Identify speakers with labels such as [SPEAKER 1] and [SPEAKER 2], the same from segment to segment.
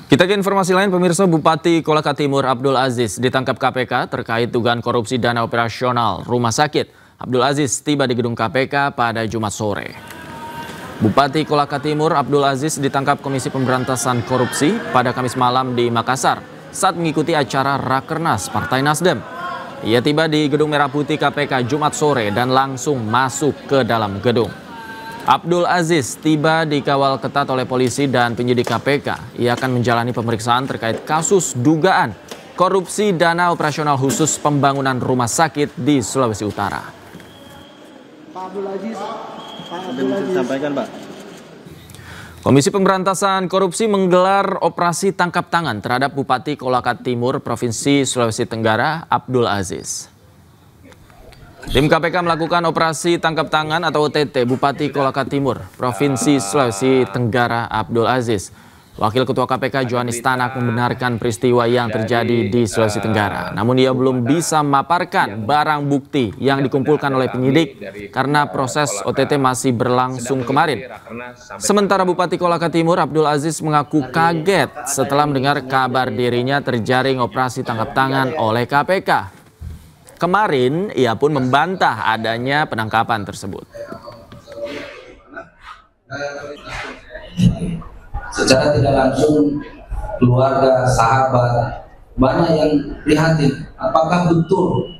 [SPEAKER 1] Kita ke informasi lain, pemirsa. Bupati Kolaka Timur Abdul Aziz ditangkap KPK terkait dugaan korupsi dana operasional rumah sakit. Abdul Aziz tiba di gedung KPK pada Jumat sore. Bupati Kolaka Timur Abdul Aziz ditangkap Komisi Pemberantasan Korupsi pada Kamis malam di Makassar saat mengikuti acara Rakernas Partai Nasdem. Ia tiba di Gedung Merah Putih KPK Jumat sore dan langsung masuk ke dalam gedung. Abdul Aziz tiba dikawal ketat oleh polisi dan penyidik KPK. Ia akan menjalani pemeriksaan terkait kasus dugaan korupsi dana operasional khusus pembangunan rumah sakit di Sulawesi Utara.
[SPEAKER 2] Pak Abdul Aziz, sampaikan, Pak.
[SPEAKER 1] Komisi Pemberantasan Korupsi menggelar operasi tangkap tangan terhadap Bupati Kolaka Timur Provinsi Sulawesi Tenggara Abdul Aziz. Tim KPK melakukan operasi tangkap tangan atau OTT Bupati Kolaka Timur, Provinsi Sulawesi Tenggara Abdul Aziz. Wakil Ketua KPK Johanis Tanak membenarkan peristiwa yang terjadi di Sulawesi Tenggara. Namun ia belum bisa memaparkan barang bukti yang dikumpulkan oleh penyidik karena proses OTT masih berlangsung kemarin. Sementara Bupati Kolaka Timur Abdul Aziz mengaku kaget setelah mendengar kabar dirinya terjaring operasi tangkap tangan oleh KPK. Kemarin, ia pun membantah adanya penangkapan tersebut.
[SPEAKER 3] Secara tidak langsung, keluarga, sahabat, banyak yang prihatin. Apakah betul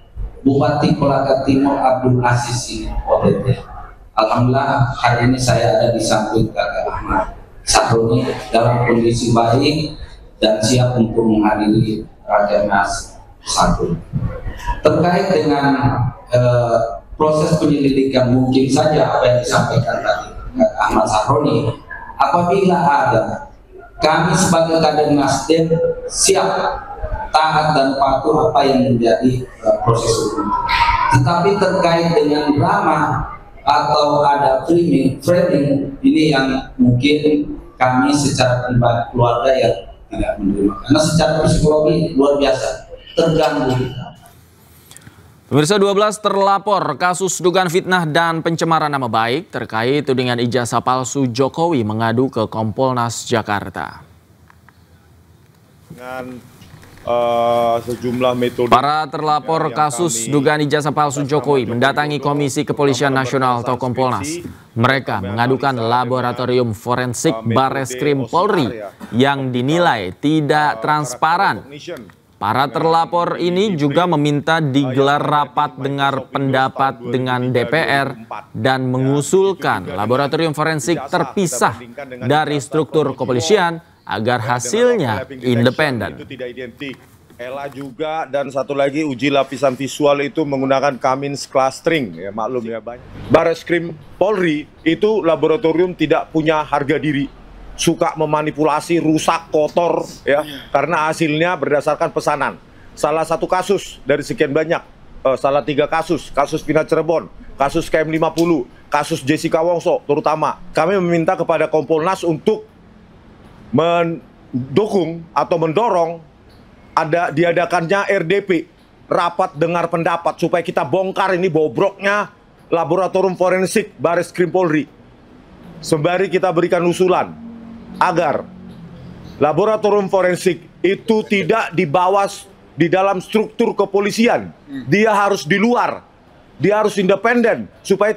[SPEAKER 3] Bupati Kolaka Timur Abdul Aziz ini OTT? Alhamdulillah, hari ini saya ada di samping Kakak Ahmad Sahroni dalam kondisi baik dan siap untuk menghadiri Rakernas 1. Terkait dengan proses penyelidikan, mungkin saja apa yang disampaikan tadi Ahmad Sahroni, apabila ada, kami sebagai kader Nasdem siap taat dan patuh apa yang menjadi proses hukum. Tetapi terkait dengan drama atau ada framing ini yang mungkin kami secara pribadi keluarga yang tidak menerima, karena secara psikologi luar biasa terganggu.
[SPEAKER 1] Pemirsa, 12 terlapor kasus dugaan fitnah dan pencemaran nama baik terkait tudingan ijazah palsu Jokowi mengadu ke Kompolnas Jakarta.
[SPEAKER 4] Dengan sejumlah metode.
[SPEAKER 1] Para terlapor kasus dugaan ijazah palsu Jokowi mendatangi Komisi Kepolisian Nasional atau Kompolnas. Mereka mengadukan laboratorium forensik Bareskrim Polri yang dinilai tidak transparan. Para terlapor ini juga meminta digelar rapat dengar pendapat dengan DPR dan mengusulkan laboratorium forensik terpisah dari struktur kepolisian agar hasilnya independen.
[SPEAKER 4] Ella juga, dan satu lagi uji lapisan visual itu menggunakan Cummins clustering, ya maklum ya banyak. Bareskrim Polri itu laboratorium tidak punya harga diri. Suka memanipulasi, rusak, kotor, ya, karena hasilnya berdasarkan pesanan. Salah satu kasus dari sekian banyak, salah 3 kasus, kasus Pina Cirebon, kasus KM50, kasus Jessica Wongso, terutama. Kami meminta kepada Kompolnas untuk mendukung atau mendorong diadakannya RDP, rapat dengar pendapat, supaya kita bongkar ini bobroknya laboratorium forensik Bareskrim Polri. Sembari kita berikan usulan agar laboratorium forensik itu tidak dibawa di dalam struktur kepolisian. Dia harus di luar, dia harus independen, supaya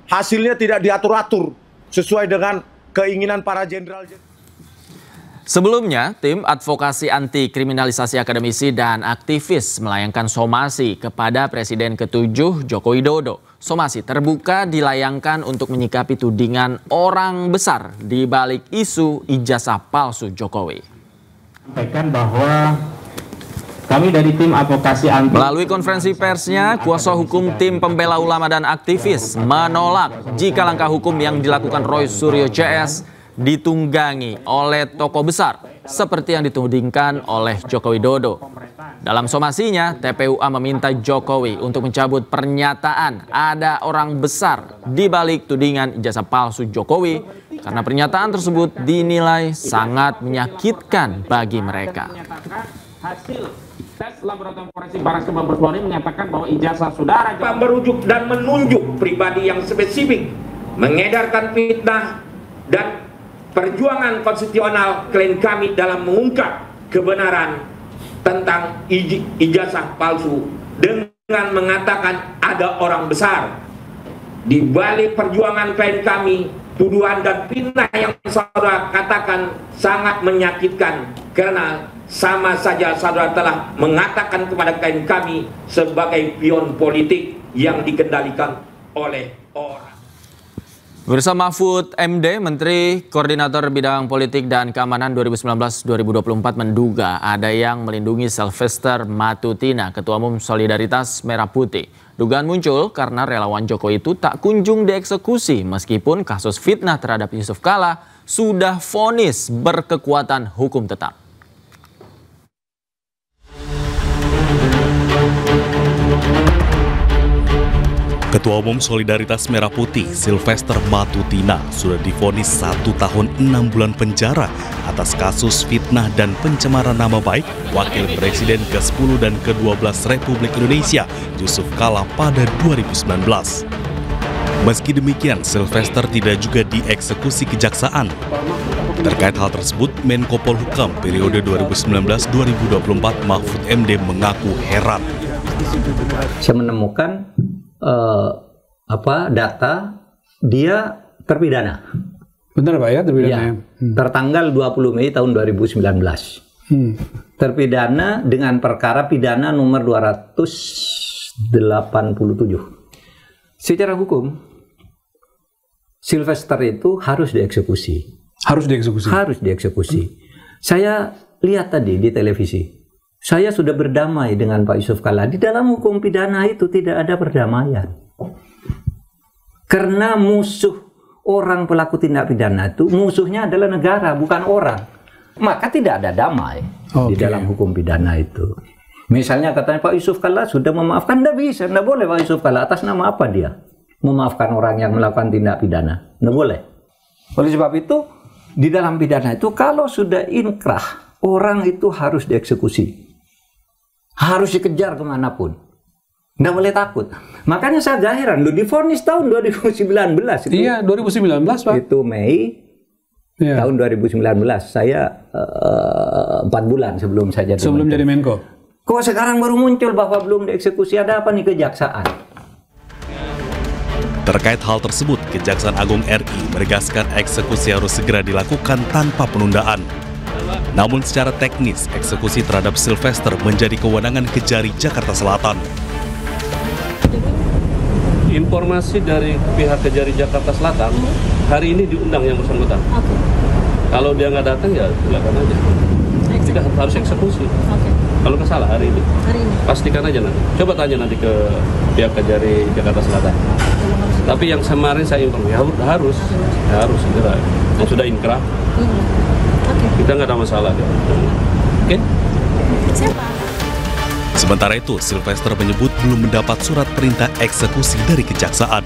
[SPEAKER 4] hasilnya tidak diatur-atur sesuai dengan keinginan para jenderal.
[SPEAKER 1] Sebelumnya, tim advokasi anti kriminalisasi akademisi dan aktivis melayangkan somasi kepada Presiden ke-7 Joko Widodo. Somasi terbuka dilayangkan untuk menyikapi tudingan orang besar di balik isu ijazah palsu Jokowi.
[SPEAKER 5] Sampaikan bahwa kami dari tim advokasi anti.
[SPEAKER 1] Melalui konferensi persnya, kuasa hukum tim pembela ulama dan aktivis menolak jika langkah hukum yang dilakukan Roy Suryo CS ditunggangi oleh tokoh besar seperti yang ditudingkan oleh Joko Widodo. Dalam somasinya, TPUA meminta Jokowi untuk mencabut pernyataan ada orang besar di balik tudingan ijazah palsu Jokowi karena pernyataan tersebut dinilai sangat menyakitkan bagi mereka.
[SPEAKER 5] Hasil tes laboratorium forensik Bareskrim Mabes Polri menyatakan bahwa ijazah saudara merujuk dan menunjuk pribadi yang spesifik, mengedarkan fitnah dan perjuangan konstitusional klien kami dalam mengungkap kebenaran tentang ijazah palsu dengan mengatakan ada orang besar di balik perjuangan klien kami. Tuduhan dan fitnah yang saudara katakan sangat menyakitkan karena sama saja saudara telah mengatakan kepada klien kami sebagai pion politik yang dikendalikan oleh orang.
[SPEAKER 1] Bersama Mahfud MD, Menteri Koordinator Bidang Politik dan Keamanan 2019-2024 menduga ada yang melindungi Sylvester Matutina, Ketua Umum Solidaritas Merah Putih. Dugaan muncul karena relawan Jokowi itu tak kunjung dieksekusi meskipun kasus fitnah terhadap Yusuf Kalla sudah vonis berkekuatan hukum tetap.
[SPEAKER 6] Ketua Umum Solidaritas Merah Putih, Sylvester Matutina, sudah divonis 1 tahun 6 bulan penjara atas kasus fitnah dan pencemaran nama baik Wakil Presiden ke-10 dan ke-12 Republik Indonesia, Yusuf Kalla pada 2019. Meski demikian, Sylvester tidak juga dieksekusi kejaksaan. Terkait hal tersebut, Menko Polhukam periode 2019-2024 Mahfud MD mengaku heran.
[SPEAKER 7] Saya menemukan data dia terpidana.
[SPEAKER 8] Benar Pak ya, terpidana ya?
[SPEAKER 7] Tertanggal 20 Mei tahun 2019. Terpidana dengan perkara pidana nomor 287. Secara hukum, Sylvester itu harus dieksekusi.
[SPEAKER 8] Harus dieksekusi? Harus
[SPEAKER 7] dieksekusi. Saya lihat tadi di televisi. Saya sudah berdamai dengan Pak Yusuf Kalla. Di dalam hukum pidana itu tidak ada perdamaian. Karena musuh orang pelaku tindak pidana itu, musuhnya adalah negara, bukan orang. Maka tidak ada damai di dalam hukum pidana itu. Misalnya katanya Pak Yusuf Kalla sudah memaafkan, tidak bisa, tidak boleh Pak Yusuf Kalla. Atas nama apa dia memaafkan orang yang melakukan tindak pidana? Tidak boleh. Oleh sebab itu, di dalam pidana itu kalau sudah inkrah, orang itu harus dieksekusi. Harus dikejar kemanapun. Nggak boleh takut. Makanya saya agak heran. Divonis tahun 2019. Itu,
[SPEAKER 8] iya, 2019 Pak.
[SPEAKER 7] Itu Mei tahun 2019. Saya 4 bulan sebelum saya jadi
[SPEAKER 8] Menko.
[SPEAKER 7] Kok sekarang baru muncul bahwa belum dieksekusi? Ada apa nih kejaksaan?
[SPEAKER 6] Terkait hal tersebut, Kejaksaan Agung RI menegaskan eksekusi harus segera dilakukan tanpa penundaan. Namun secara teknis, eksekusi terhadap Sylvester menjadi kewenangan Kejari Jakarta Selatan.
[SPEAKER 9] Informasi dari pihak Kejari Jakarta Selatan, hari ini diundang yang bersangkutan. Kalau dia nggak datang, ya silakan aja. Kita harus eksekusi. Kalau nggak salah hari ini. Pastikan aja nanti. Coba tanya nanti ke pihak Kejari Jakarta Selatan. Tapi yang kemarin saya informasi harus segera. Yang sudah inkrah. Kita nggak ada masalah. Oke?
[SPEAKER 6] Sementara itu, Sylvester menyebut belum mendapat surat perintah eksekusi dari kejaksaan.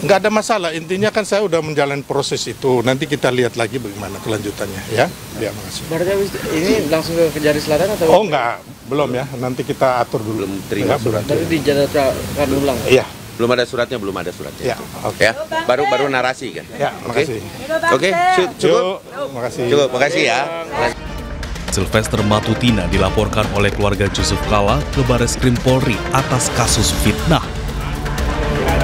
[SPEAKER 10] Nggak ada masalah, intinya kan saya udah menjalani proses itu. Nanti kita lihat lagi bagaimana kelanjutannya, ya. Ya, makasih.
[SPEAKER 2] Berarti ini langsung ke Kejari Selatan atau?
[SPEAKER 10] Oh enggak, belum ya. Nanti kita atur dulu.
[SPEAKER 2] Belum terima surat. Berarti dijadwalkan ulang.
[SPEAKER 10] Iya.
[SPEAKER 11] Belum ada suratnya.
[SPEAKER 10] Ya, oke.
[SPEAKER 11] Ya, baru narasi kan.
[SPEAKER 10] Ya, makasih.
[SPEAKER 11] Oke, cukup.
[SPEAKER 10] Makasih.
[SPEAKER 11] Cukup, makasih ya.
[SPEAKER 6] Sylvester Matutina dilaporkan oleh keluarga Yusuf Kalla ke Bareskrim Polri atas kasus fitnah.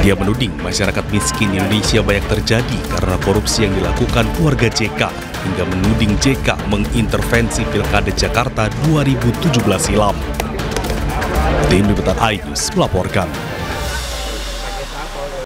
[SPEAKER 6] Dia menuding masyarakat miskin Indonesia banyak terjadi karena korupsi yang dilakukan keluarga JK, hingga menuding JK mengintervensi Pilkada Jakarta 2017 silam. Tim Liputan iNews melaporkan.